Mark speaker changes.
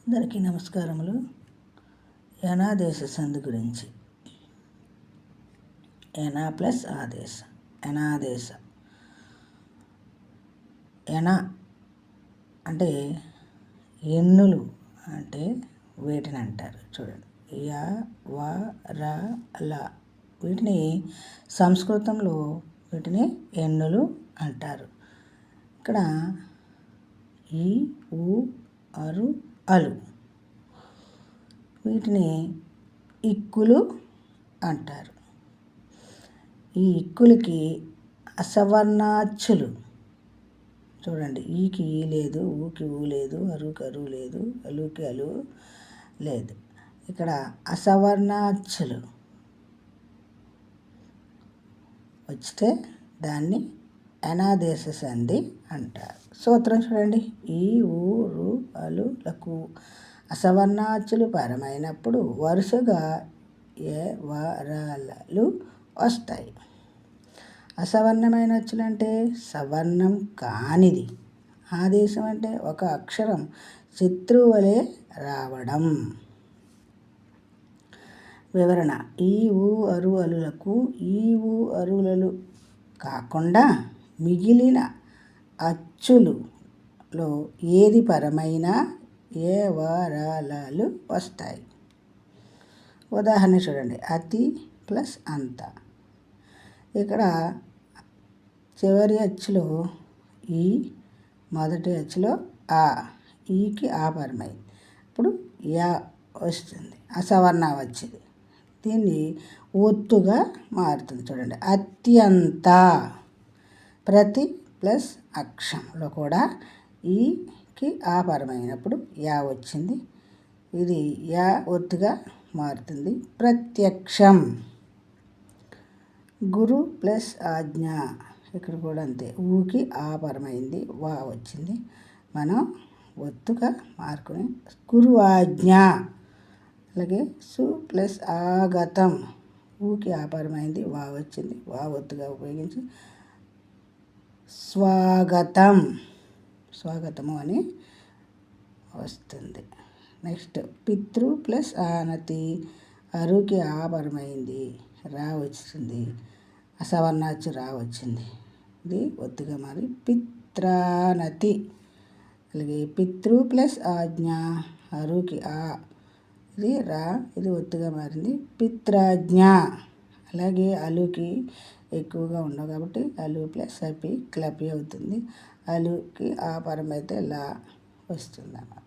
Speaker 1: అందరికీ నమస్కారములు. యనాదేశ సంధి గురించి. యన ప్లస్ ఆదేశ, యనాదేశ. యన అంటే ఎన్నులు అంటే వీటిని అంటారు. చూడండి, య వ ర ల వీటిని సంస్కృతంలో వీటిని ఎన్నులు అంటారు. ఇక్కడ ఈ ఊ అరు అలు వీటిని ఇక్కులు అంటారు. ఈ ఇక్కులకి అసవర్ణాచ్చులు. చూడండి, ఈకి ఈ లేదు, ఊకి ఊ లేదు, అరుకి అరు లేదు, అలుకి అలు లేదు. ఇక్కడ అసవర్ణాచ్చులు వచ్చితే దాన్ని యనాదేశ సంధి అంటారు. సూత్రం చూడండి, ఈ ఊ రు అలు లకు అసవర్ణాచ్చులు పరమైనప్పుడు వరుసగా ఏ వ ర లు వస్తాయి. అసవర్ణమైన అచ్చులు అంటే సవర్ణం కానిది. ఆదేశం అంటే ఒక అక్షరం శత్రువు వలె రావడం. వివరణ: ఈ ఊ అరు అలులకు ఈ ఊ అరులలు కాకుండా మిగిలిన అచ్చులలో ఏది పరమైనా ఏ వ ర లు వస్తాయి. ఉదాహరణ చూడండి, అతి ప్లస్ అంత. ఇక్కడ చివరి అచ్చులో ఈ, మొదటి అచ్చులో ఆ. ఈకి ఆ పరమైంది. ఇప్పుడు యా వస్తుంది, అసవర్ణ వచ్చింది. దీన్ని ఒత్తుగా మారుతుంది. చూడండి, అత్యంత. ప్రతి ప్లస్ అక్షంలో కూడా ఈకి ఆ పరమైనప్పుడు యా వచ్చింది. ఇది యా ఒత్తుగా మారుతుంది. ప్రత్యక్షం. గురు ప్లస్ ఆజ్ఞ. ఇక్కడ కూడా అంతే, ఊకి ఆ పరమైంది, వా వచ్చింది. మనం ఒత్తుగా మార్కుని గురు ఆజ్ఞ. అలాగే సు ప్లస్ ఆగతం. ఊకి ఆ పరమైంది, వా వచ్చింది, వా ఒత్తుగా ఉపయోగించి స్వాగతం, స్వాగతము అని వస్తుంది. నెక్స్ట్, పితృ ప్లస్ ఆనతి. అరుకి ఆ పరమైంది, రా వచ్చింది, అసవర్ణాచ్చు రా వచ్చింది. ఇది ఒత్తుగా మారి పిత్రానతి. అలాగే పితృ ప్లస్ ఆజ్ఞ. అరుకి ఆ, ఇది రా, ఇది ఒత్తుగా మారింది, పిత్రాజ్ఞ. అలాగే అలుకి ఎక్కువగా ఉండవు కాబట్టి అలు ప్లస్ అపి క్లపి అవుతుంది. అలుకి ఆ పరమైతే లా వస్తుంది అన్నమాట.